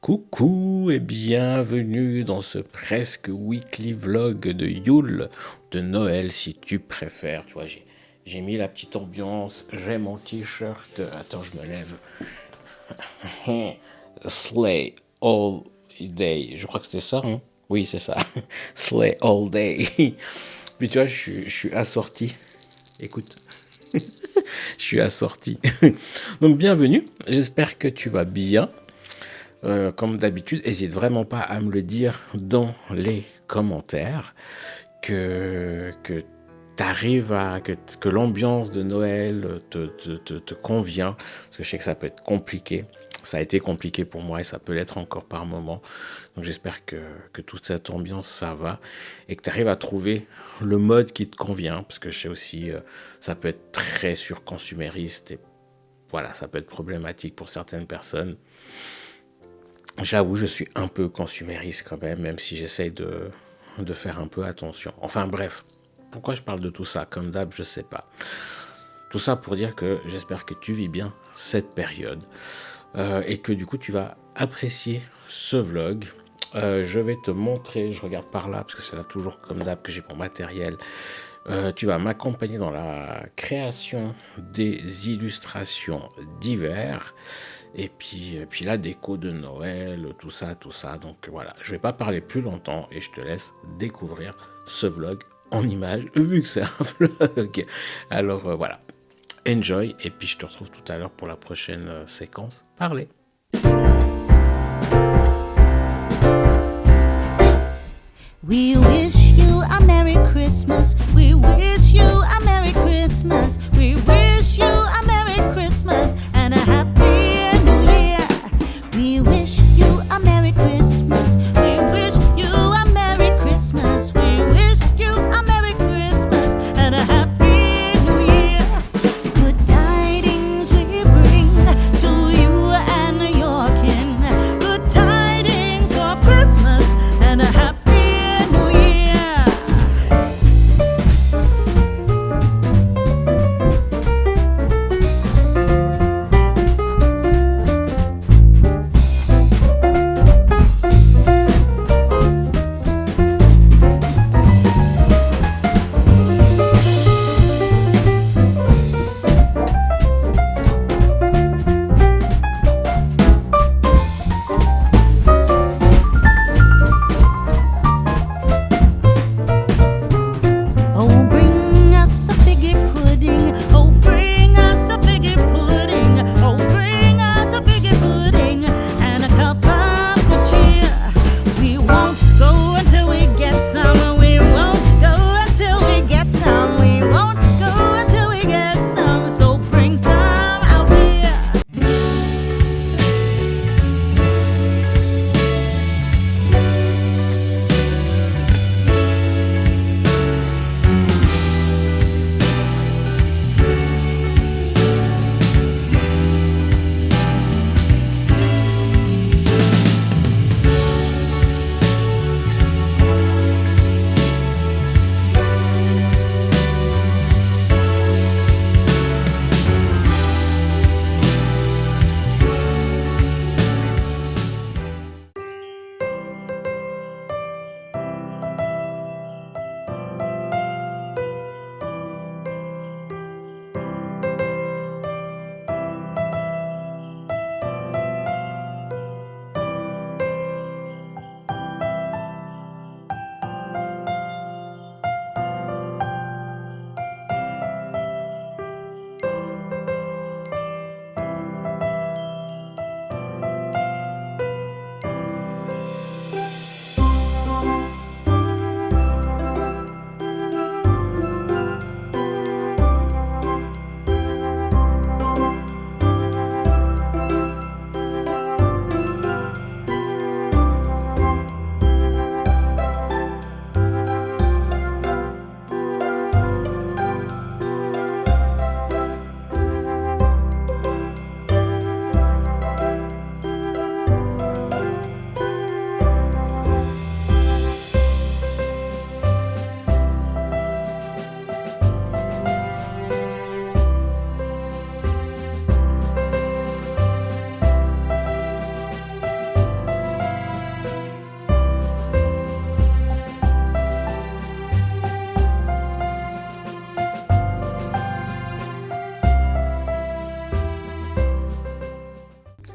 Coucou et bienvenue dans ce presque weekly vlog de Yule, de Noël si tu préfères. Tu vois, j'ai mis la petite ambiance, j'ai mon t-shirt. Attends, je me lève. Slay all day. Je crois que c'était ça, hein? Oui, c'est ça. Slay all day. Puis tu vois, je suis assorti. Écoute. Je suis assorti. Donc bienvenue, j'espère que tu vas bien. Comme d'habitude, n'hésite vraiment pas à me le dire dans les commentaires que t'arrives que l'ambiance de Noël te convient, parce que je sais que ça peut être compliqué. Ça a été compliqué pour moi et ça peut l'être encore par moment. Donc j'espère que toute cette ambiance, ça va et que tu arrives à trouver le mode qui te convient, parce que je sais aussi, ça peut être très surconsumériste et voilà, ça peut être problématique pour certaines personnes. J'avoue, je suis un peu consumériste quand même si j'essaye de faire un peu attention. Enfin bref, pourquoi je parle de tout ça? Comme d'hab, je sais pas. Tout ça pour dire que j'espère que tu vis bien cette période et que du coup tu vas apprécier ce vlog. Je vais te montrer, je regarde par là parce que c'est là toujours comme d'hab que j'ai mon matériel. Tu vas m'accompagner dans la création des illustrations d'hiver et puis la déco de Noël, tout ça. Donc voilà, je vais pas parler plus longtemps et je te laisse découvrir ce vlog en images vu que c'est un vlog. Alors voilà, enjoy et puis je te retrouve tout à l'heure pour la prochaine séquence. Parlez. We wish you a Merry Christmas. We wish you a Merry Christmas. We wish you a Merry Christmas and a Happy New Year. We wish you a Merry Christmas. We wish you a Merry Christmas. We wish you a Merry Christmas and a Happy New Year. Good tidings we bring to you and your kin. Good tidings for Christmas and a Happy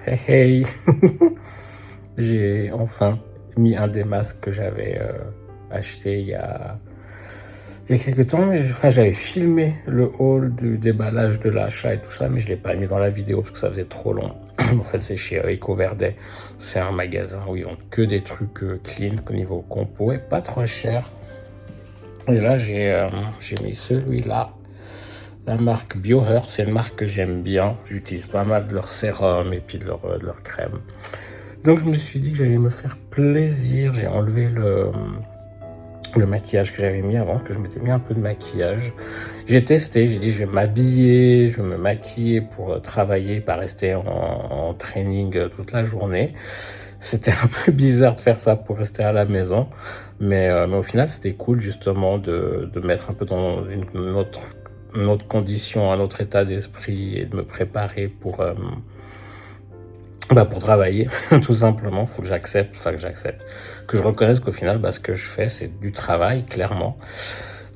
Hey hey. J'ai enfin mis un des masques que j'avais acheté il y a quelques temps, mais j'avais filmé le haul du déballage de l'achat et tout ça, mais je l'ai pas mis dans la vidéo parce que ça faisait trop long. En fait, c'est chez EcoVerde. C'est un magasin où ils vendent que des trucs clean au niveau compo et pas trop cher. Et là, j'ai mis celui-là. La marque BioHer, c'est une marque que j'aime bien. J'utilise pas mal de leur sérum et puis de leur crème. Donc je me suis dit que j'allais me faire plaisir. J'ai enlevé le maquillage que j'avais mis avant, que je m'étais mis un peu de maquillage. J'ai testé, j'ai dit je vais m'habiller, je vais me maquiller pour travailler, pas rester en training toute la journée. C'était un peu bizarre de faire ça pour rester à la maison, mais au final c'était cool justement de mettre un peu dans une autre condition, un autre état d'esprit et de me préparer pour travailler, tout simplement. Faut que j'accepte, que je reconnaisse qu'au final, ce que je fais, c'est du travail, clairement.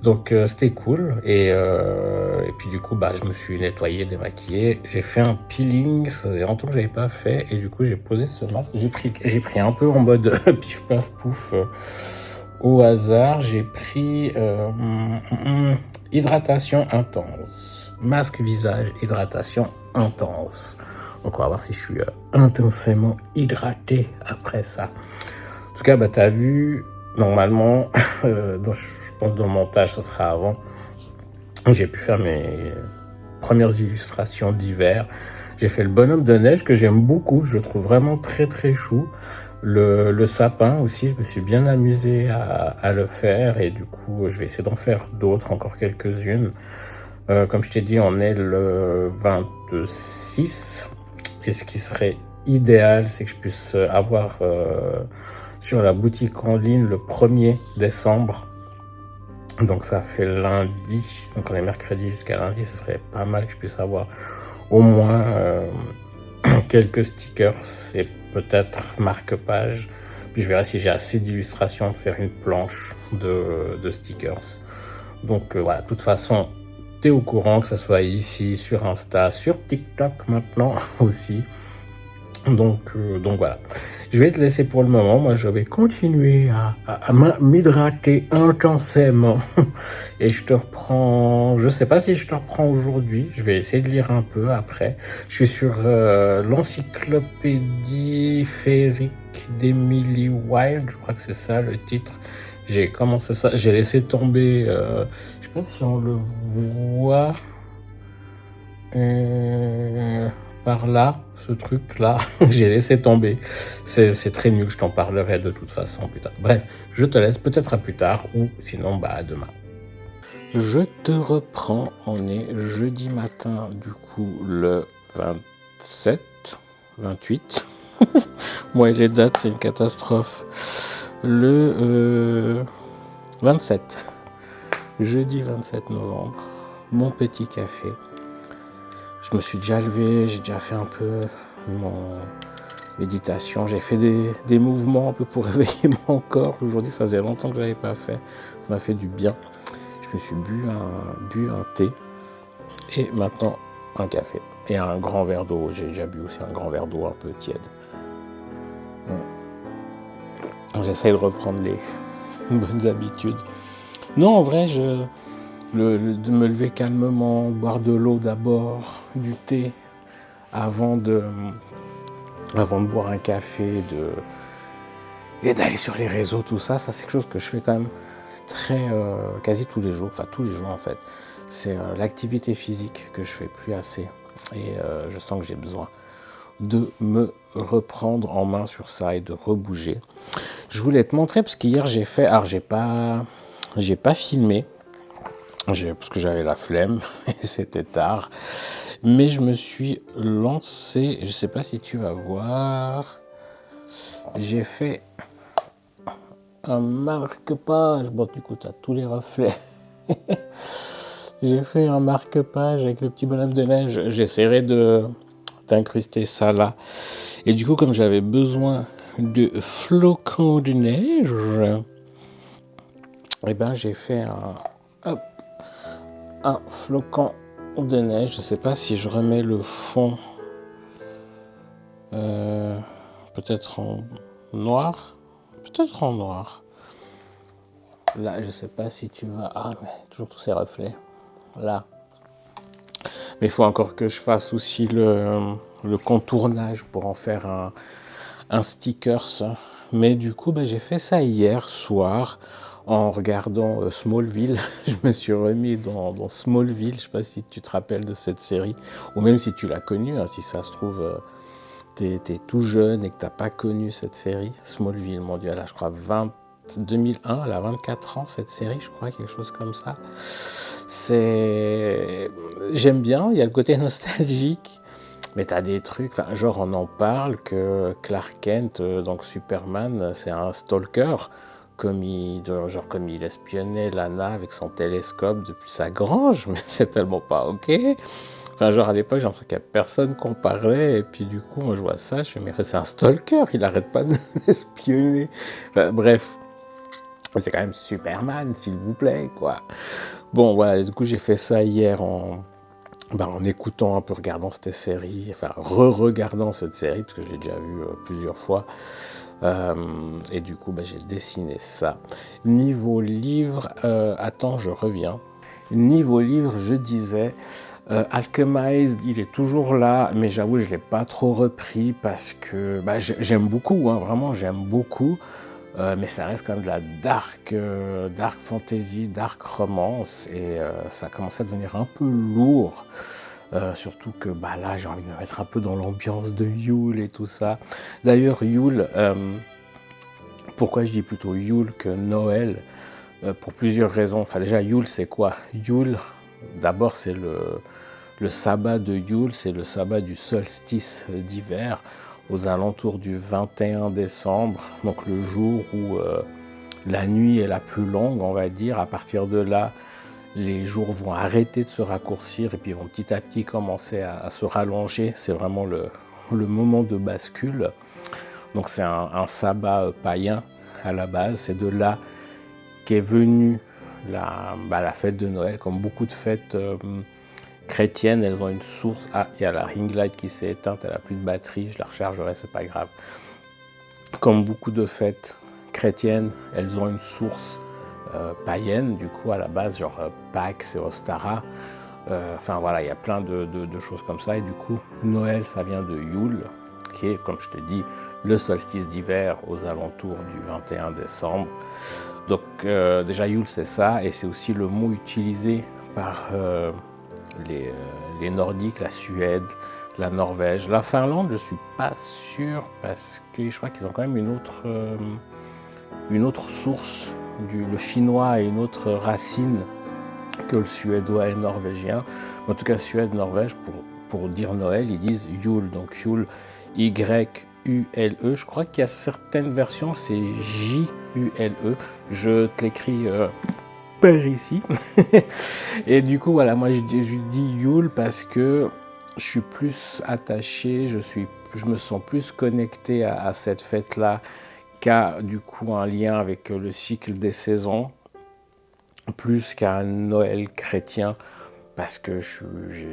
Donc c'était cool et puis du coup je me suis nettoyé, démaquillé, j'ai fait un peeling, ça faisait longtemps que j'avais pas fait et du coup j'ai posé ce masque, j'ai pris un peu en mode pif paf pouf au hasard, j'ai pris hydratation intense, masque visage, hydratation intense. Donc on va voir si je suis intensément hydraté après ça. En tout cas t'as vu. Normalement, je pense dans le montage, ça sera avant. J'ai pu faire mes premières illustrations d'hiver. J'ai fait le bonhomme de neige que j'aime beaucoup. Je le trouve vraiment très très chou. Le sapin aussi, je me suis bien amusé à le faire. Et du coup, je vais essayer d'en faire d'autres, encore quelques-unes. Comme je t'ai dit, on est le 26. Et ce qui serait idéal, c'est que je puisse avoir... sur la boutique en ligne le 1er décembre. Donc ça fait lundi. Donc on est mercredi jusqu'à lundi. Ce serait pas mal que je puisse avoir au moins quelques stickers et peut-être marque-page. Puis je verrai si j'ai assez d'illustrations de faire une planche de stickers. Donc voilà, de toute façon, t'es au courant, que ce soit ici, sur Insta, sur TikTok maintenant aussi. Donc voilà. Je vais te laisser pour le moment. Moi, je vais continuer à m'hydrater intensément. Et je te reprends... Je sais pas si je te reprends aujourd'hui. Je vais essayer de lire un peu après. Je suis sur l'encyclopédie féerique d'Emily Wilde. Je crois que c'est ça le titre. J'ai commencé ça. J'ai laissé tomber... je sais pas si on le voit... par là, ce truc-là, j'ai laissé tomber. C'est très nul, je t'en parlerai de toute façon plus tard. Bref, je te laisse peut-être à plus tard, ou sinon à demain. Je te reprends, on est jeudi matin, du coup, le 27, 28. Moi et les dates, c'est une catastrophe. Le 27, jeudi 27 novembre, mon petit café. Je me suis déjà levé, j'ai déjà fait un peu mon méditation. J'ai fait des mouvements un peu pour réveiller mon corps. Aujourd'hui, ça faisait longtemps que je n'avais pas fait. Ça m'a fait du bien. Je me suis bu un thé et maintenant un café. Et un grand verre d'eau. J'ai déjà bu aussi un grand verre d'eau un peu tiède. J'essaie de reprendre les bonnes habitudes. Non, en vrai, de me lever calmement, boire de l'eau d'abord, du thé, avant de boire un café, et d'aller sur les réseaux, tout ça, c'est quelque chose que je fais quand même quasi tous les jours, enfin tous les jours en fait. C'est l'activité physique que je fais plus assez, et je sens que j'ai besoin de me reprendre en main sur ça et de rebouger. Je voulais te montrer, parce qu'hier j'ai fait, alors j'ai pas filmé, parce que j'avais la flemme et c'était tard, mais je me suis lancé, je sais pas si tu vas voir, j'ai fait un marque-page, bon du coup t'as tous les reflets, j'ai fait un marque-page avec le petit bonhomme de neige, j'essaierai d'incruster ça là, et du coup comme j'avais besoin de flocons de neige, et j'ai fait un flocon de neige. Je sais pas si je remets le fond Peut-être en noir. Peut-être en noir. Là, je sais pas si tu vas... Ah, mais toujours tous ces reflets. Là. Mais il faut encore que je fasse aussi le contournage pour en faire un sticker, ça. Mais du coup, j'ai fait ça hier soir en regardant Smallville. Je me suis remis dans Smallville. Je sais pas si tu te rappelles de cette série, ou même si tu l'as connue, hein, si ça se trouve, t'es tout jeune et que t'as pas connu cette série. Smallville, mon Dieu, elle a, je crois, 2001, elle a 24 ans, cette série, je crois, quelque chose comme ça. J'aime bien, il y a le côté nostalgique. Mais t'as des trucs, enfin, genre on en parle que Clark Kent, donc Superman, c'est un stalker, comme il espionnait Lana avec son télescope depuis sa grange, mais c'est tellement pas ok. Enfin, genre à l'époque, j'ai l'impression qu'il n'y a personne qu'on parlait, et puis du coup, moi je vois ça, je fais, mais en fait, c'est un stalker, il arrête pas de l'espionner. Enfin, bref, c'est quand même Superman, s'il vous plaît, quoi. Bon, voilà, du coup, j'ai fait ça hier en écoutant un peu, regardant cette série, enfin re-regardant cette série, parce que je l'ai déjà vue plusieurs fois. Et du coup, j'ai dessiné ça. Niveau livre, attends, je reviens. Niveau livre, je disais, Alchemized, il est toujours là, mais j'avoue, je ne l'ai pas trop repris parce que j'aime beaucoup, hein, vraiment, j'aime beaucoup. Mais ça reste quand même de la dark fantasy, dark romance, et ça commence à devenir un peu lourd. Surtout que là, j'ai envie de me mettre un peu dans l'ambiance de Yule et tout ça. D'ailleurs, Yule, pourquoi je dis plutôt Yule que Noël? Pour plusieurs raisons. Enfin, déjà, Yule, c'est quoi? Yule, d'abord, c'est le sabbat de Yule, c'est le sabbat du solstice d'hiver, aux alentours du 21 décembre, donc le jour où la nuit est la plus longue, on va dire. À partir de là, les jours vont arrêter de se raccourcir et puis vont petit à petit commencer à se rallonger. C'est vraiment le moment de bascule. Donc c'est un sabbat païen à la base. C'est de là qu'est venue la fête de Noël. Comme beaucoup de fêtes chrétiennes, elles ont une source. Ah, il y a la ring light qui s'est éteinte, elle n'a plus de batterie, je la rechargerai, c'est pas grave. Comme beaucoup de fêtes chrétiennes, elles ont une source païenne, du coup, à la base, genre Pax et Ostara. Enfin voilà, il y a plein de choses comme ça. Et du coup, Noël, ça vient de Yule, qui est, comme je te dis, le solstice d'hiver aux alentours du 21 décembre. Donc déjà, Yule, c'est ça, et c'est aussi le mot utilisé par les Nordiques, la Suède, la Norvège. La Finlande, je ne suis pas sûr, parce que je crois qu'ils ont quand même une autre source. Le finnois a une autre racine que le suédois et le norvégien. En tout cas, Suède-Norvège, pour dire Noël, ils disent Yule. Donc Yule, Y-U-L-E. Je crois qu'il y a certaines versions, c'est J-U-L-E. Je te l'écris par ici. Et du coup, voilà, moi je dis Yule parce que je suis plus attaché, je me sens plus connecté à cette fête-là, qu'a du coup un lien avec le cycle des saisons, plus qu'à un Noël chrétien, parce que je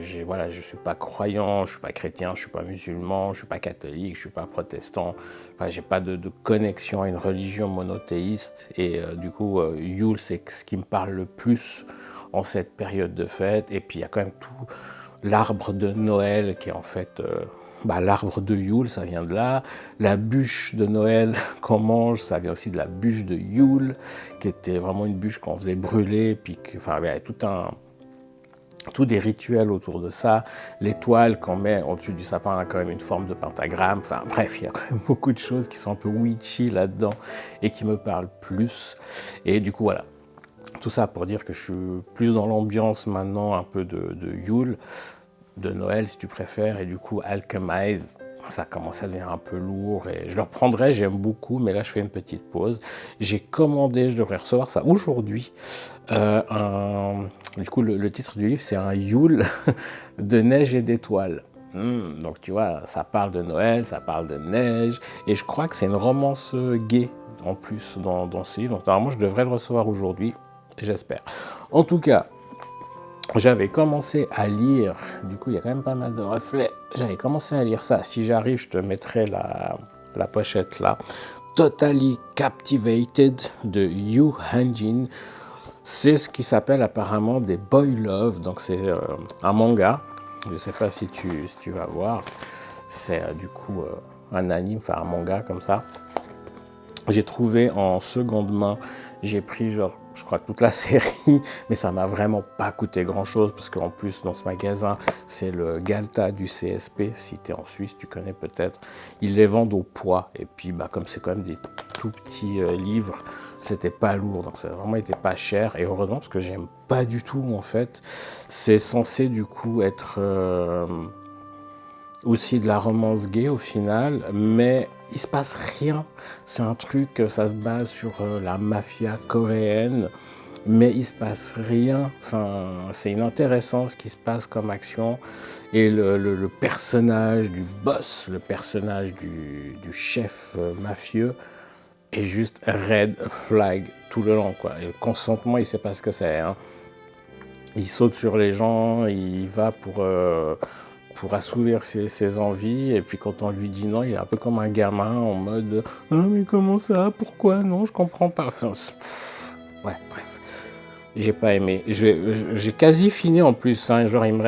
suis pas croyant, je suis pas chrétien, je suis pas musulman, je suis pas catholique, je suis pas protestant, enfin, j'ai pas de connexion à une religion monothéiste, et du coup Yule, c'est ce qui me parle le plus en cette période de fête. Et puis il y a quand même tout l'arbre de Noël qui est en fait l'arbre de Yule, ça vient de là. La bûche de Noël qu'on mange, ça vient aussi de la bûche de Yule, qui était vraiment une bûche qu'on faisait brûler, puis il y avait tout des rituels autour de ça. L'étoile qu'on met au-dessus du sapin a quand même une forme de pentagramme. Enfin bref, il y a quand même beaucoup de choses qui sont un peu witchy là-dedans et qui me parlent plus. Et du coup, voilà. Tout ça pour dire que je suis plus dans l'ambiance maintenant un peu de Yule, de Noël si tu préfères, et du coup Alchemize, ça commence à devenir un peu lourd, et je le reprendrai, j'aime beaucoup, mais là je fais une petite pause. J'ai commandé, je devrais recevoir ça aujourd'hui, du coup le titre du livre c'est un Yule de neige et d'étoiles. Donc tu vois, ça parle de Noël, ça parle de neige, et je crois que c'est une romance gay en plus dans ce livre, donc normalement je devrais le recevoir aujourd'hui, j'espère. En tout cas, j'avais commencé à lire, du coup il y a quand même pas mal de reflets, j'avais commencé à lire ça, si j'arrive je te mettrai la pochette là, Totally Captivated de Yu Han-jin. C'est ce qui s'appelle apparemment des boy love, donc c'est un manga, je ne sais pas si tu vas voir, c'est du coup un anime, enfin un manga comme ça. J'ai trouvé en seconde main, j'ai pris genre, je crois toute la série, mais ça m'a vraiment pas coûté grand chose parce qu'en plus dans ce magasin, c'est le Galta du CSP, si tu es en Suisse, tu connais peut-être. Ils les vendent au poids et puis bah, comme c'est quand même des tout petits livres, c'était pas lourd, donc ça a vraiment été pas cher et heureusement parce que j'aime pas du tout en fait. C'est censé du coup être aussi de la romance gay au final, mais il se passe rien. C'est un truc, ça se base sur la mafia coréenne, mais il se passe rien. Enfin, c'est inintéressant ce qui se passe comme action. Et le personnage du boss, le personnage du chef mafieux, est juste red flag tout le long, quoi. Et le consentement, il sait pas ce que c'est, hein. Il saute sur les gens, il va pour assouvir ses envies, et puis quand on lui dit non, il est un peu comme un gamin en mode « Ah mais comment ça? Pourquoi? Non, je comprends pas. » Enfin, ouais, bref, j'ai pas aimé. J'ai quasi fini en plus, hein, genre il me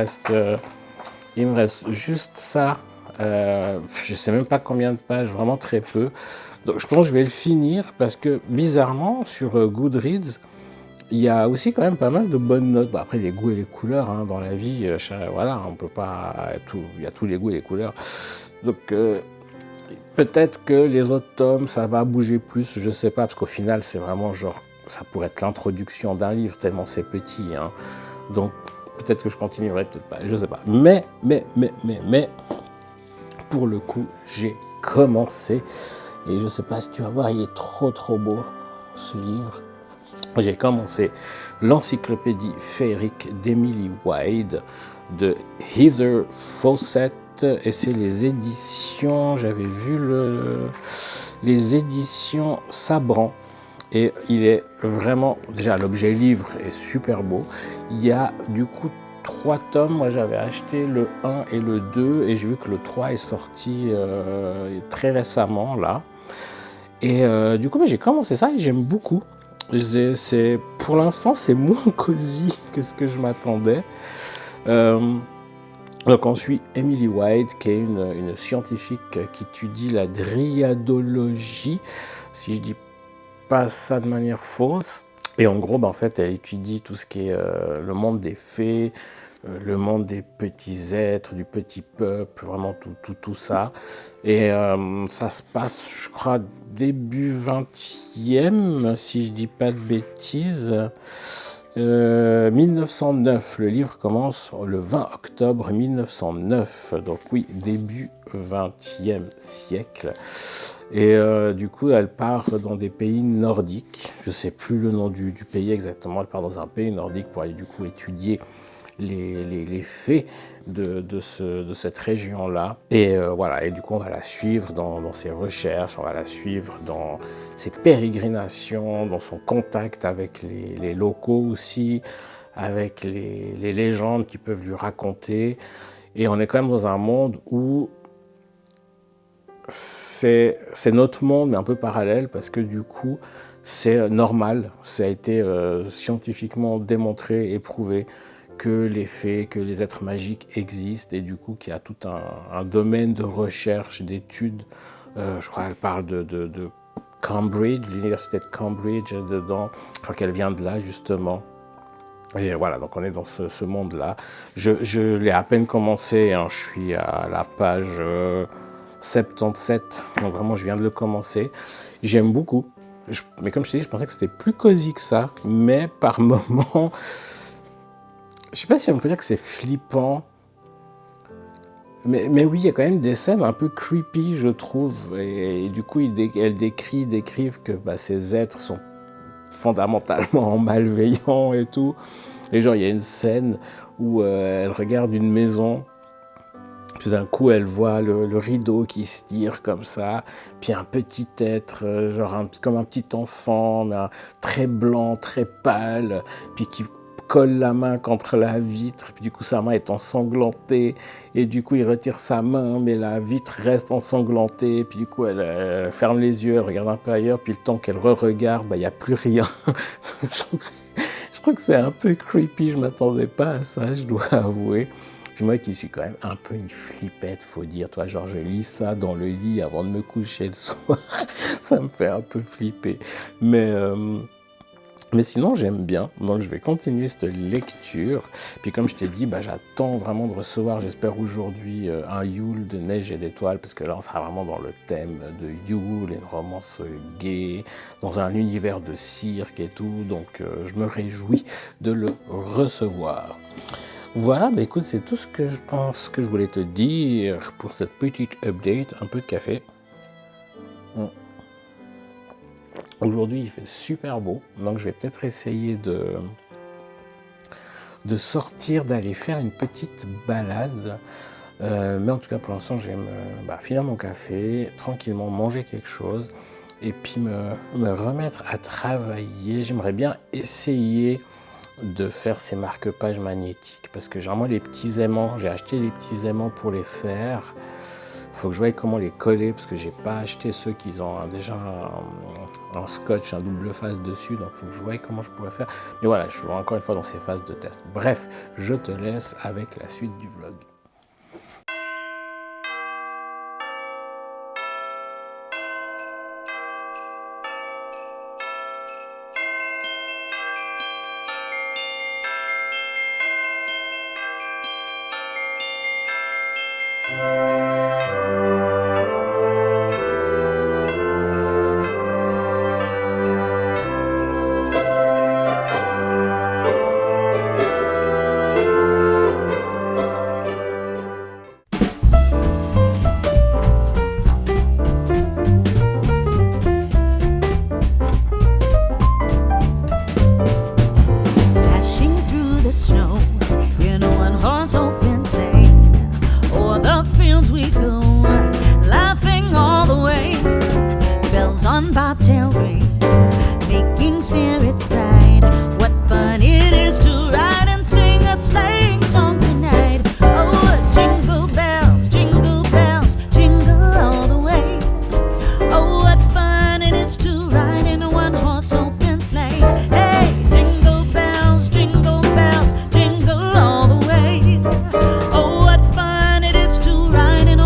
reste juste ça. Je sais même pas combien de pages, vraiment très peu. Donc je pense que je vais le finir parce que bizarrement sur Goodreads, il y a aussi quand même pas mal de bonnes notes. Bon, après, les goûts et les couleurs, hein, dans la vie, voilà, on peut pas il y a tous les goûts et les couleurs. Donc, peut-être que les autres tomes, ça va bouger plus, je sais pas, parce qu'au final, c'est vraiment genre, ça pourrait être l'introduction d'un livre, tellement c'est petit, hein. Donc, peut-être que je continuerai, peut-être pas, je sais pas. Mais, pour le coup, j'ai commencé, et je sais pas si tu vas voir, il est trop beau, ce livre. J'ai commencé l'encyclopédie féerique d'Emily Wade de Heather Fawcett et c'est les éditions, j'avais vu les éditions Sabran et il est vraiment, déjà l'objet livre est super beau, il y a du coup 3 tomes, moi j'avais acheté le 1 et le 2 et j'ai vu que le 3 est sorti très récemment là et du coup j'ai commencé ça et j'aime beaucoup. Pour l'instant, c'est moins cosy que ce que je m'attendais. Donc on suit Emily White, qui est une scientifique qui étudie la dryadologie, si je dis pas ça de manière fausse. Et en gros, en fait, elle étudie tout ce qui est le monde des fées, le monde des petits êtres, du petit peuple, vraiment tout ça. Et ça se passe, je crois, début 20e, si je dis pas de bêtises. 1909, le livre commence le 20 octobre 1909, donc oui, début 20e siècle. Et du coup, elle part dans des pays nordiques, je ne sais plus le nom du pays exactement, elle part dans un pays nordique pour aller du coup étudier les faits de cette région-là. Et voilà, et du coup, on va la suivre dans ses recherches, on va la suivre dans ses pérégrinations, dans son contact avec les locaux aussi, avec les légendes qu'ils peuvent lui raconter. Et on est quand même dans un monde où c'est notre monde, mais un peu parallèle, parce que du coup, c'est normal, ça a été scientifiquement démontré et prouvé que les fées, que les êtres magiques existent et du coup qu'il y a tout un domaine de recherche, d'études. Je crois qu'elle parle de Cambridge, l'université de Cambridge dedans. Je crois qu'elle vient de là justement. Et voilà, donc on est dans ce monde-là. Je l'ai à peine commencé, hein, je suis à la page 77, donc vraiment je viens de le commencer. J'aime beaucoup, mais comme je t'ai dit, je pensais que c'était plus cosy que ça, mais par moments... Je sais pas si on peut dire que c'est flippant, mais oui, il y a quand même des scènes un peu creepy, je trouve, et du coup, elles décrivent que ces êtres sont fondamentalement malveillants et tout. Et genre, il y a une scène où elle regarde une maison, puis d'un coup, elle voit le rideau qui se tire comme ça, puis un petit être, genre comme un petit enfant, mais très blanc, très pâle, puis qui colle la main contre la vitre, puis du coup sa main est ensanglantée, et du coup il retire sa main, mais la vitre reste ensanglantée, puis du coup elle ferme les yeux, elle regarde un peu ailleurs, puis le temps qu'elle re-regarde, il n'y a plus rien. Je trouve que c'est un peu creepy, je ne m'attendais pas à ça, je dois avouer. Puis moi qui suis quand même un peu une flippette, faut dire, toi, genre je lis ça dans le lit avant de me coucher le soir, ça me fait un peu flipper. Mais sinon, j'aime bien, donc je vais continuer cette lecture. Puis comme je t'ai dit, j'attends vraiment de recevoir, j'espère aujourd'hui, un Yule de neige et d'étoiles, parce que là, on sera vraiment dans le thème de Yule, une romance gay, dans un univers de cirque et tout, donc je me réjouis de le recevoir. Voilà, écoute, c'est tout ce que je pense que je voulais te dire pour cette petite update. Un peu de café. Aujourd'hui, il fait super beau, donc je vais peut-être essayer de sortir, d'aller faire une petite balade. Mais en tout cas, pour l'instant, je vais finir mon café, tranquillement manger quelque chose, et puis me remettre à travailler. J'aimerais bien essayer de faire ces marque-pages magnétiques, parce que généralement, les petits aimants, j'ai acheté les petits aimants pour les faire. Faut que je voie comment les coller, parce que j'ai pas acheté ceux qui ont déjà un scotch, un double face dessus, donc faut que je voie comment je pourrais faire. Mais voilà, je suis encore une fois dans ces phases de test. Bref, je te laisse avec la suite du vlog.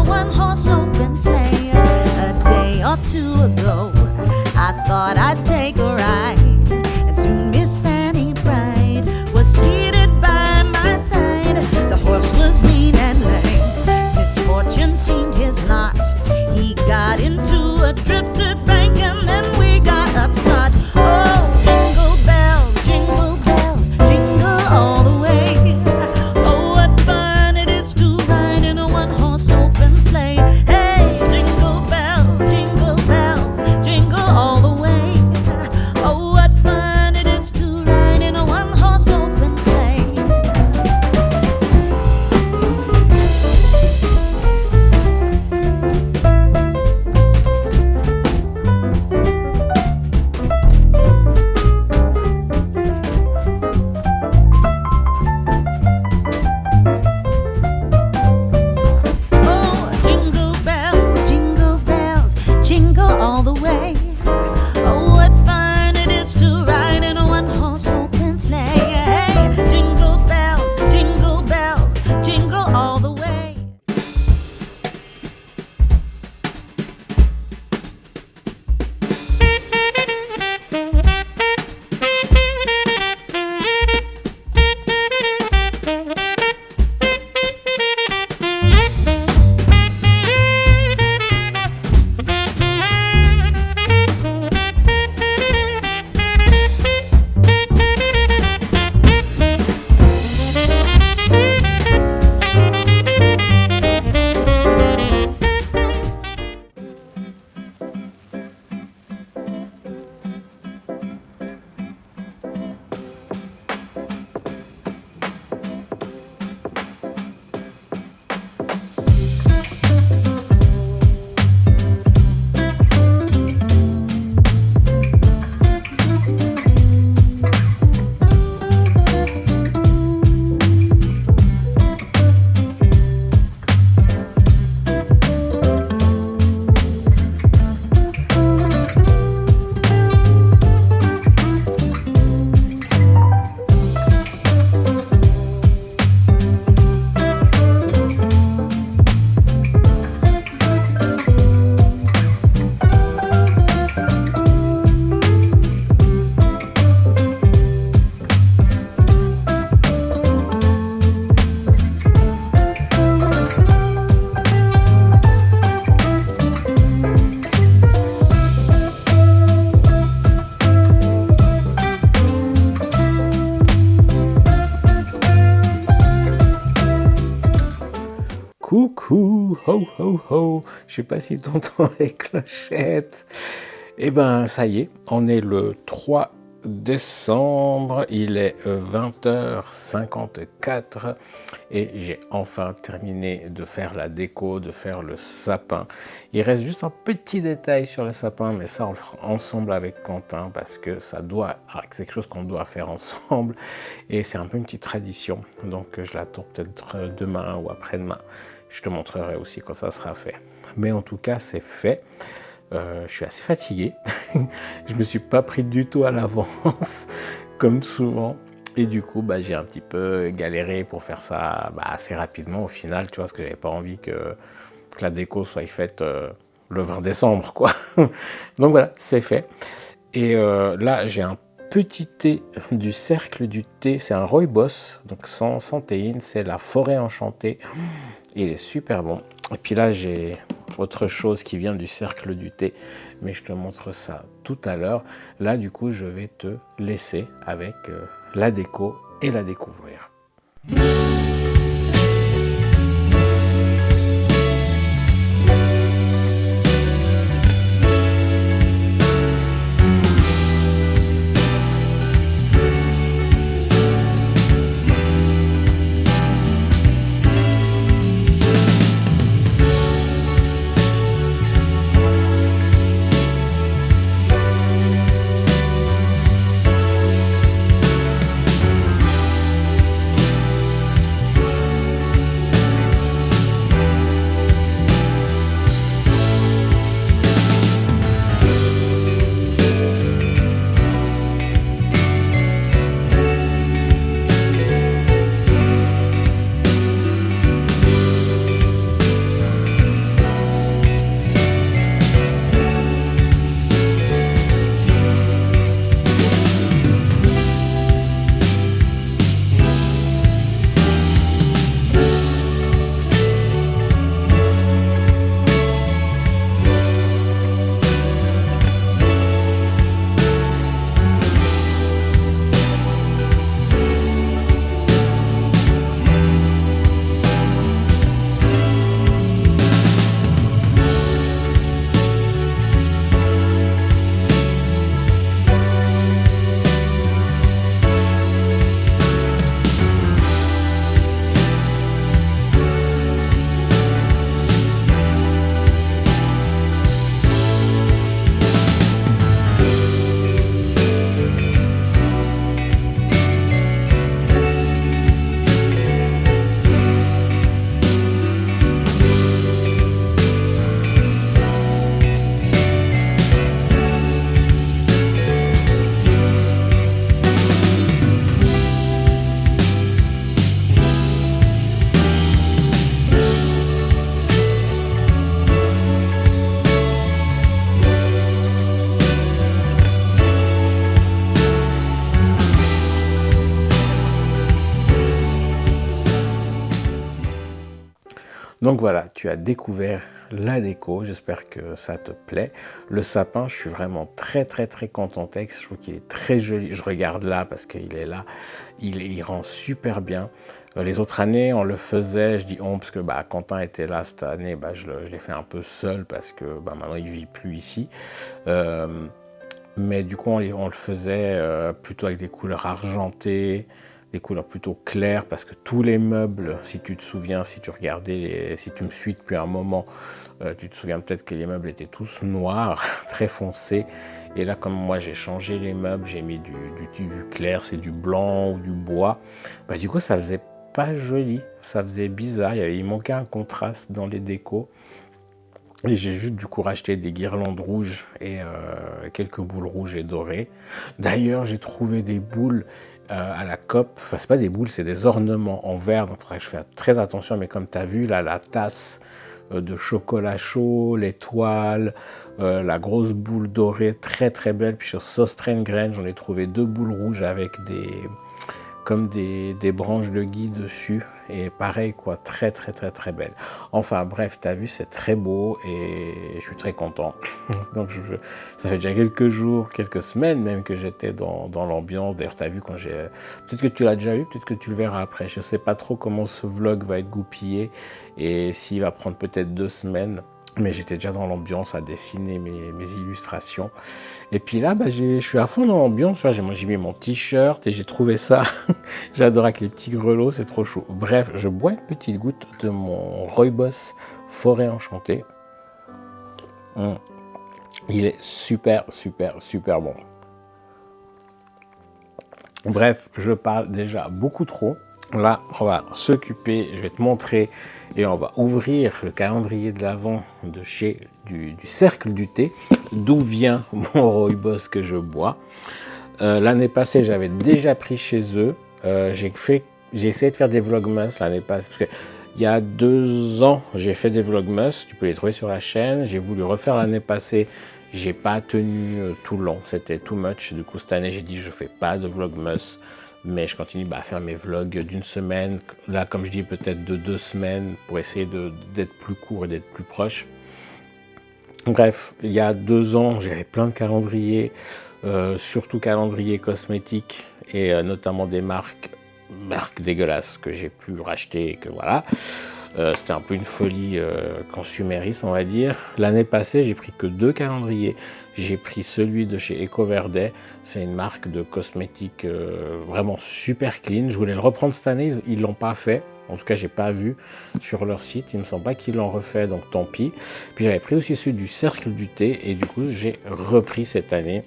One Coucou, ho ho ho, je sais pas si t'entends les clochettes. Eh ben ça y est, on est le 3 décembre, il est 20h54 et j'ai enfin terminé de faire la déco, de faire le sapin. Il reste juste un petit détail sur le sapin, mais ça on le fera ensemble avec Quentin parce que c'est quelque chose qu'on doit faire ensemble et c'est un peu une petite tradition. Donc je l'attends peut-être demain ou après-demain. Je te montrerai aussi quand ça sera fait. Mais en tout cas, c'est fait. Je suis assez fatigué. Je me suis pas pris du tout à l'avance, comme souvent. Et du coup, j'ai un petit peu galéré pour faire ça assez rapidement au final, tu vois, parce que j'avais pas envie que la déco soit faite le 20 décembre, quoi. Donc voilà, c'est fait. Et là, j'ai un petit thé du Cercle du Thé. C'est un rooibos, donc sans théine. C'est la forêt enchantée. Il est super bon. Et puis là, j'ai autre chose qui vient du Cercle du Thé, mais je te montre ça tout à l'heure. Là, du coup, je vais te laisser avec la déco et la découvrir. Donc voilà, tu as découvert la déco, j'espère que ça te plaît. Le sapin, je suis vraiment très content avec, je trouve qu'il est très joli. Je regarde là parce qu'il est là, il rend super bien. Les autres années, on le faisait, je dis on parce que Quentin était là cette année, je l'ai fait un peu seul parce que maintenant il vit plus ici. Mais du coup, on le faisait plutôt avec des couleurs argentées, des couleurs plutôt claires, parce que tous les meubles, si tu te souviens, si tu regardais, si tu me suis depuis un moment, tu te souviens peut-être que les meubles étaient tous noirs, très foncés. Et là, comme moi, j'ai changé les meubles, j'ai mis du clair, c'est du blanc ou du bois. Du coup, ça faisait pas joli, ça faisait bizarre, il manquait un contraste dans les décos. Et j'ai juste du coup racheté des guirlandes rouges et quelques boules rouges et dorées. D'ailleurs, j'ai trouvé des boules à la COP. Enfin, c'est pas des boules, c'est des ornements en verre. Donc, il faudrait que je fasse très attention. Mais comme tu as vu, là, la tasse de chocolat chaud, l'étoile, la grosse boule dorée, très belle. Puis sur Sostrengren, j'en ai trouvé 2 boules rouges avec comme des branches de gui dessus. Et pareil, quoi, très très très très belle. Enfin bref, t'as vu, c'est très beau et je suis très content. Donc ça fait déjà quelques jours, quelques semaines même que j'étais dans l'ambiance. D'ailleurs, t'as vu quand j'ai... Peut-être que tu l'as déjà vu, peut-être que tu le verras après. Je sais pas trop comment ce vlog va être goupillé et s'il va prendre peut-être 2 semaines. Mais j'étais déjà dans l'ambiance à dessiner mes illustrations. Et puis là, je suis à fond dans l'ambiance. J'ai mis mon t-shirt et j'ai trouvé ça. J'adore avec les petits grelots, c'est trop chaud. Bref, je bois une petite goutte de mon Rooibos Forêt Enchantée. Il est super, super, super bon. Bref, je parle déjà beaucoup trop. Là, on va s'occuper, je vais te montrer et on va ouvrir le calendrier de l'Avent de chez du Cercle du Thé, d'où vient mon Rooibos que je bois. L'année passée, j'avais déjà pris chez eux. J'ai essayé de faire des vlogmas l'année passée, parce que il y a 2 ans, j'ai fait des vlogmas, tu peux les trouver sur la chaîne. J'ai voulu refaire l'année passée, j'ai pas tenu tout le long, c'était too much. Du coup, cette année, j'ai dit je fais pas de vlogmas. Mais je continue à faire mes vlogs d'une semaine. Là, comme je dis, peut-être de 2 semaines pour essayer d'être plus court et d'être plus proche. Bref, il y a 2 ans, j'avais plein de calendriers, surtout calendriers cosmétiques et notamment des marques dégueulasses que j'ai pu racheter et que voilà. C'était un peu une folie consumériste, on va dire. L'année passée, j'ai pris que 2 calendriers. J'ai pris celui de chez EcoVerde. C'est une marque de cosmétiques vraiment super clean. Je voulais le reprendre cette année, ils l'ont pas fait. En tout cas, j'ai pas vu sur leur site. Il me semble pas qu'ils l'ont refait, donc tant pis. Puis j'avais pris aussi celui du Cercle du Thé et du coup, j'ai repris cette année.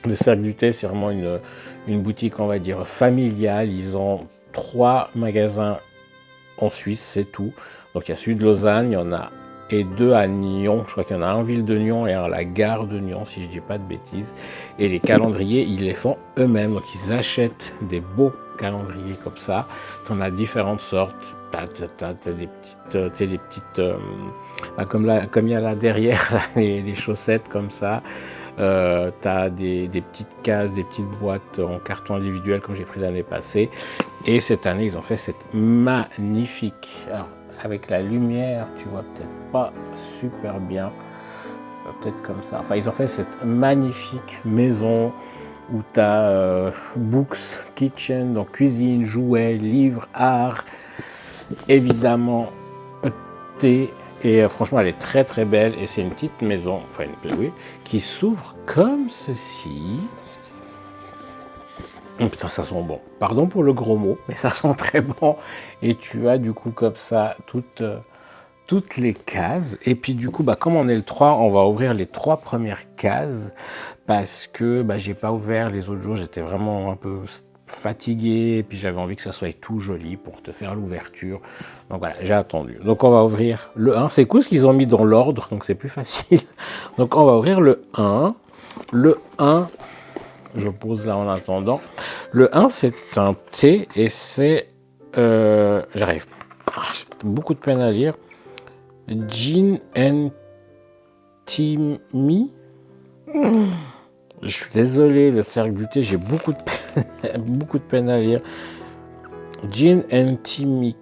Le Cercle du Thé, c'est vraiment une boutique, on va dire, familiale. Ils ont 3 magasins en Suisse, c'est tout. Donc il y a celui de Lausanne, il y en a et 2 à Nyon. Je crois qu'il y en a un en ville de Nyon et un à la gare de Nyon, si je dis pas de bêtises. Et les calendriers, ils les font eux-mêmes. Donc ils achètent des beaux calendriers comme ça. Tu en as différentes sortes. T'as des petites, comme il y a là derrière là, les chaussettes comme ça. T'as des petites cases, des petites boîtes en carton individuel comme j'ai pris l'année passée. Et cette année, ils ont fait cette magnifique. Alors, avec la lumière, tu vois peut-être pas super bien. Peut-être comme ça. Enfin, ils ont fait cette magnifique maison où tu as books, kitchen, donc cuisine, jouets, livres, art, évidemment, thé. Et franchement, elle est très très belle. Et c'est une petite maison, enfin, oui, qui s'ouvre comme ceci. Oh, putain, ça sent bon. Pardon pour le gros mot, mais ça sent très bon. Et tu as du coup comme ça toutes les cases. Et puis du coup, comme on est le 3, on va ouvrir les 3 premières cases. Parce que j'ai pas ouvert les autres jours. J'étais vraiment un peu fatigué. Et puis j'avais envie que ça soit tout joli pour te faire l'ouverture. Donc voilà, j'ai attendu. Donc on va ouvrir le 1. C'est cool ce qu'ils ont mis dans l'ordre, donc c'est plus facile. Donc on va ouvrir le 1. Le 1... Je pose là en attendant. Le 1, c'est un thé et c'est... J'arrive. J'ai beaucoup de peine à lire. Gin and Timmy. Je suis désolé, le Cercle du Thé, j'ai beaucoup de peine à lire. Gin and Timmy.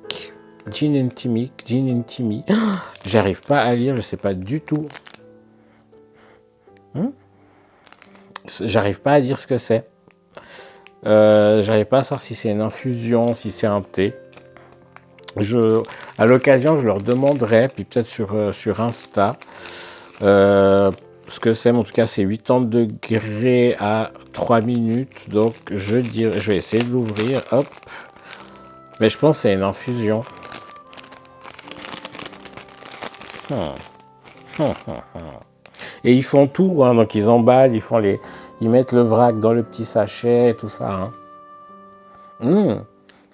Gin and Timmy. J'arrive pas à lire, je sais pas du tout. J'arrive pas à dire ce que c'est. J'arrive pas à savoir si c'est une infusion, si c'est un thé. À l'occasion, je leur demanderai, puis peut-être sur Insta, ce que c'est. En tout cas, c'est 80 degrés à 3 minutes. Donc, je vais essayer de l'ouvrir. Hop. Mais je pense que c'est une infusion. Et ils font tout, hein, donc ils emballent, ils mettent le vrac dans le petit sachet et tout ça. Hein.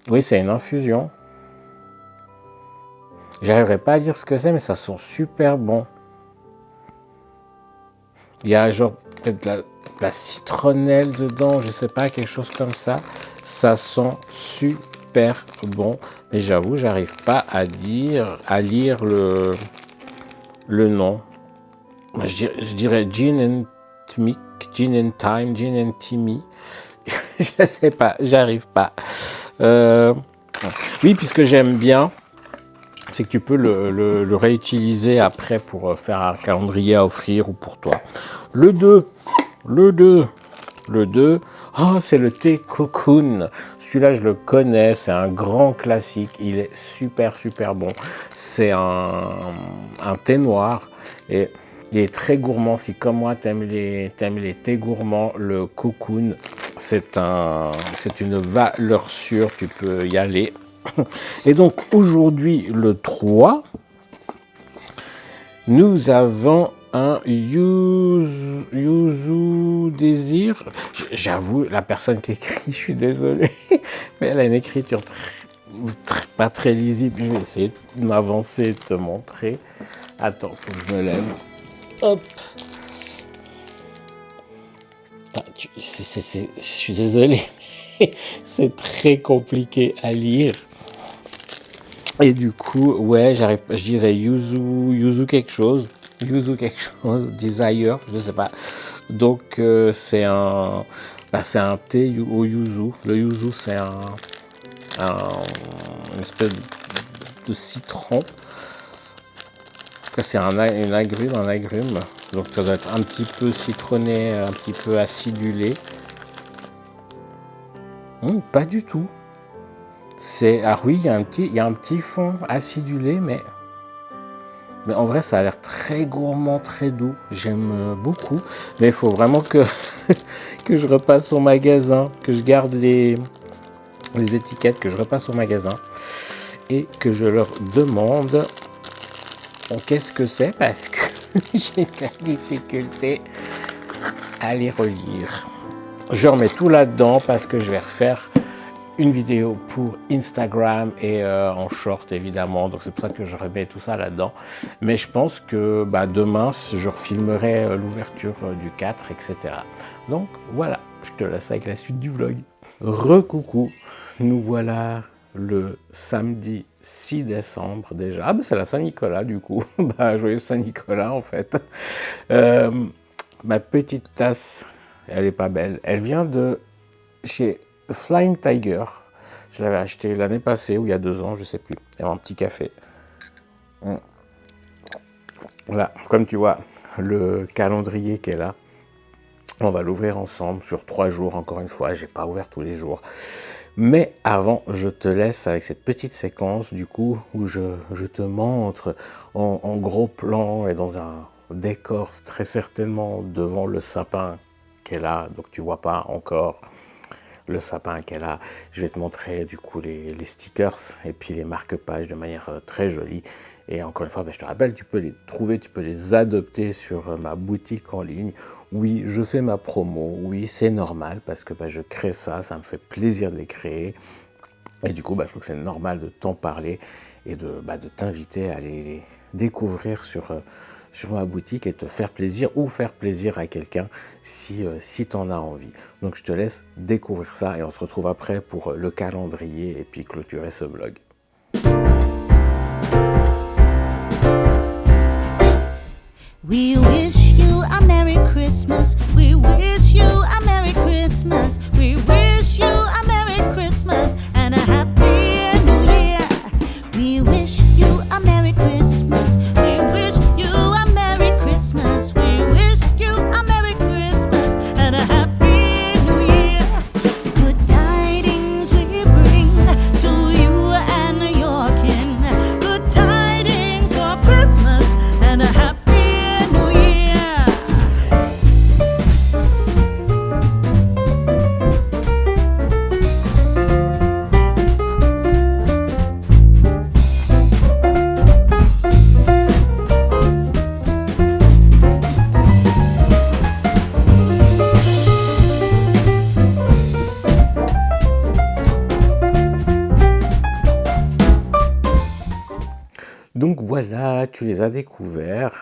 Oui, c'est une infusion. J'arriverai pas à dire ce que c'est, mais ça sent super bon. Il y a genre peut-être de la citronnelle dedans, je sais pas, quelque chose comme ça. Ça sent super bon. Mais j'avoue, j'arrive pas à lire le nom. Je dirais Gin and Timmy. Je sais pas, j'arrive pas. Oui, puisque j'aime bien, c'est que tu peux le réutiliser après pour faire un calendrier à offrir ou pour toi. Le 2, oh, c'est le thé Cocoon. Celui-là, je le connais, c'est un grand classique. Il est super, super bon. C'est un thé noir et il est très gourmand. Si comme moi, t'aimes les thés gourmands, le Cocoon, c'est une valeur sûre. Tu peux y aller. Et donc, aujourd'hui, le 3, nous avons un Yuzu Désir. J'avoue, la personne qui écrit, je suis désolé, mais elle a une écriture pas très lisible. Je vais essayer de m'avancer et de te montrer. Attends, faut que je me lève. Hop. Ah, je suis désolé, c'est très compliqué à lire. Et du coup, ouais, je dirais Yuzu quelque chose, Desire, je sais pas. Donc c'est un thé au yuzu. Le yuzu, c'est une espèce de citron. C'est un agrume. Donc ça doit être un petit peu citronné, un petit peu acidulé. Pas du tout. Ah oui, il y a un petit fond acidulé, mais en vrai, ça a l'air très gourmand, très doux. J'aime beaucoup. Mais il faut vraiment que je repasse au magasin, que je garde les étiquettes, que je repasse au magasin et que je leur demande qu'est-ce que c'est, parce que j'ai de la difficulté à les relire. Je remets tout là-dedans parce que je vais refaire une vidéo pour Instagram et en short évidemment, donc c'est pour ça que je remets tout ça là-dedans. Mais je pense que demain je refilmerai l'ouverture du 4, etc. Donc voilà, je te laisse avec la suite du vlog. Recoucou, nous voilà le samedi 6 décembre déjà. Ah c'est la Saint-Nicolas du coup, joyeux Saint-Nicolas en fait. Ma petite tasse, elle est pas belle, elle vient de chez Flying Tiger. Je l'avais acheté l'année passée ou il y a 2 ans, je sais plus. Il y a un petit café. Voilà, comme tu vois, le calendrier qui est là, on va l'ouvrir ensemble sur 3 jours, encore une fois. J'ai pas ouvert tous les jours. Mais avant, je te laisse avec cette petite séquence, du coup, où je te montre en gros plan et dans un décor très certainement devant le sapin qui est là. Donc tu vois pas encore le sapin qu'elle a. Je vais te montrer du coup les stickers et puis les marque-pages de manière très jolie. Et encore une fois, je te rappelle, tu peux les trouver, tu peux les adopter sur ma boutique en ligne. Oui, je fais ma promo, oui, c'est normal parce que je crée ça me fait plaisir de les créer. Et du coup, je trouve que c'est normal de t'en parler et de t'inviter à les découvrir sur ma boutique et te faire plaisir ou faire plaisir à quelqu'un si tu en as envie. Donc je te laisse découvrir ça et on se retrouve après pour le calendrier et puis clôturer ce vlog. We wish you a Merry Christmas. We wish you a Merry Christmas. We wish you a Merry Christmas and a Happy New Year. We wish you a Merry Christmas. We wish you a Merry Christmas. We wish you a Merry Christmas and a Happy New Year. Good tidings we bring to you and your kin. Good tidings for Christmas and a Happy New Year. Donc voilà, tu les as découverts.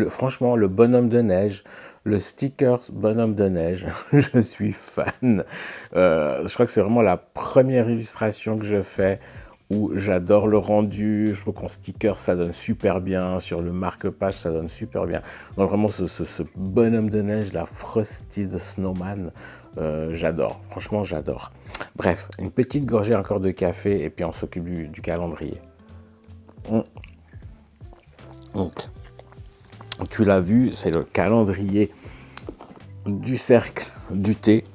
Franchement, le bonhomme de neige, le sticker bonhomme de neige, je suis fan. Je crois que c'est vraiment la première illustration que je fais où j'adore le rendu. Je trouve qu'en sticker, ça donne super bien. Sur le marque-page, ça donne super bien. Donc vraiment, ce bonhomme de neige, la Frosty the Snowman, J'adore, franchement j'adore. Bref, une petite gorgée encore de café et puis on s'occupe du calendrier. Donc, tu l'as vu, c'est le calendrier du cercle du thé.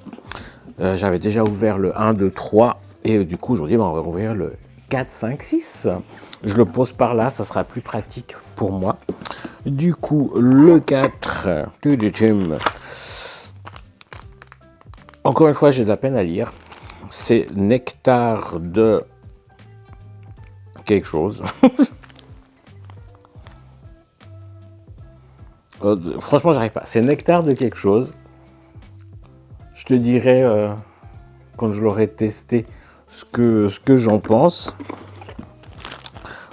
J'avais déjà ouvert le 1, 2, 3 et du coup aujourd'hui on va ouvrir le 4, 5, 6. Je le pose par là, ça sera plus pratique pour moi. Du coup, le 4, encore une fois, j'ai de la peine à lire. C'est nectar de quelque chose. Franchement, j'arrive pas. C'est nectar de quelque chose. Je te dirai quand je l'aurai testé ce que j'en pense.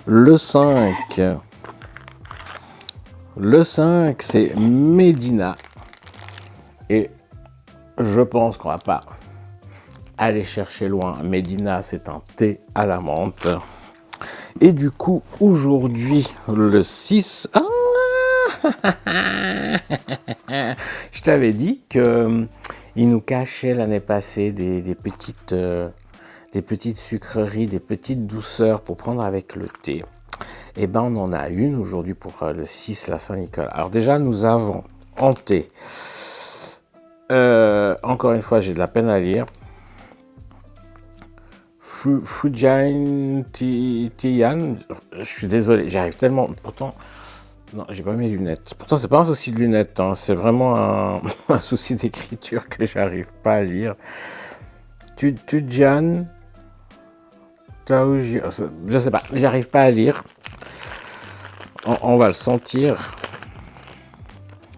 Le 5, c'est Medina. Et je pense qu'on va pas aller chercher loin. Medina, c'est un thé à la menthe. Et du coup, aujourd'hui, le 6... Ah je t'avais dit qu'il nous cachait l'année passée des petites sucreries, des petites douceurs pour prendre avec le thé. Et ben on en a une aujourd'hui pour le 6, la Saint-Nicolas. Alors déjà, nous avons en thé, encore une fois, j'ai de la peine à lire, Fujian Tian, je suis désolé, j'arrive tellement, pourtant, non, j'ai pas mes lunettes. Pourtant, c'est pas un souci de lunettes, hein, c'est vraiment un souci d'écriture que j'arrive pas à lire. Fujian, je sais pas, j'arrive pas à lire. On va le sentir.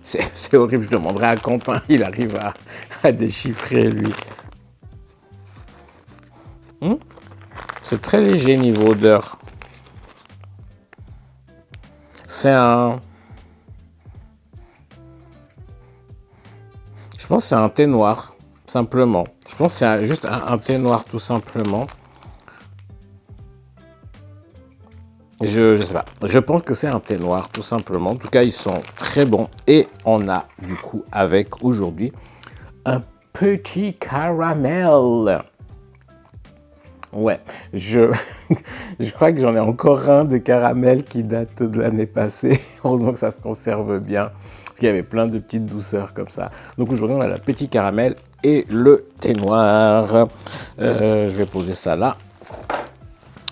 C'est horrible, je demanderai à Quentin, il arrive à déchiffrer lui. C'est très léger niveau odeur. C'est un... Je pense que c'est un thé noir, simplement. Je pense que c'est juste un thé noir, tout simplement. Je sais pas. Je pense que c'est un thé noir, tout simplement. En tout cas, ils sont très bons. Et on a, du coup, avec aujourd'hui, un petit caramel. Ouais, je crois que j'en ai encore un de caramel qui date de l'année passée. Heureusement que ça se conserve bien, parce qu'il y avait plein de petites douceurs comme ça. Donc aujourd'hui, on a le petit caramel et le thé noir. Je vais poser ça là.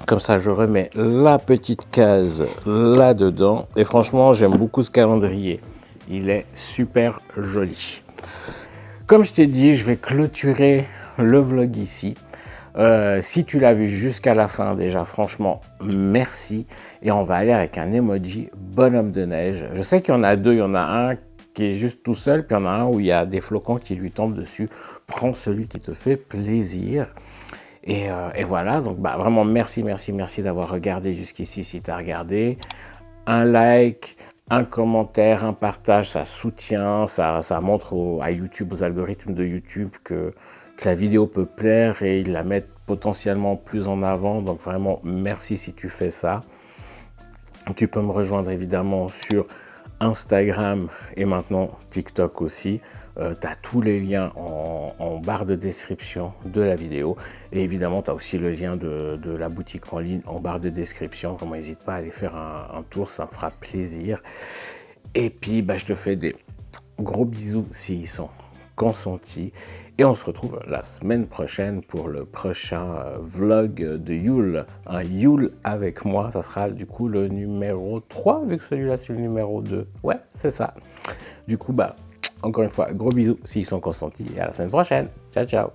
Comme ça, je remets la petite case là-dedans. Et franchement, j'aime beaucoup ce calendrier. Il est super joli. Comme je t'ai dit, je vais clôturer le vlog ici. Si tu l'as vu jusqu'à la fin, déjà, franchement, merci. Et on va aller avec un emoji bonhomme de neige. Je sais qu'il y en a deux. Il y en a un qui est juste tout seul, puis il y en a un où il y a des flocons qui lui tombent dessus. Prends celui qui te fait plaisir. Et voilà, donc vraiment merci d'avoir regardé jusqu'ici si tu as regardé. Un like, un commentaire, un partage, ça soutient, ça montre à YouTube, aux algorithmes de YouTube que la vidéo peut plaire et ils la mettent potentiellement plus en avant. Donc vraiment merci si tu fais ça. Tu peux me rejoindre évidemment sur Instagram et maintenant TikTok aussi. Tu as tous les liens en barre de description de la vidéo. Et évidemment, tu as aussi le lien de la boutique en ligne en barre de description. Vraiment, n'hésite pas à aller faire un tour, ça me fera plaisir. Et puis, je te fais des gros bisous s'ils sont consentis. Et on se retrouve la semaine prochaine pour le prochain vlog de Yule. Un Yule avec moi, ça sera du coup le numéro 3, vu que celui-là c'est le numéro 2. Ouais, c'est ça. Du coup, encore une fois, gros bisous s'ils sont consentis et à la semaine prochaine. Ciao, ciao.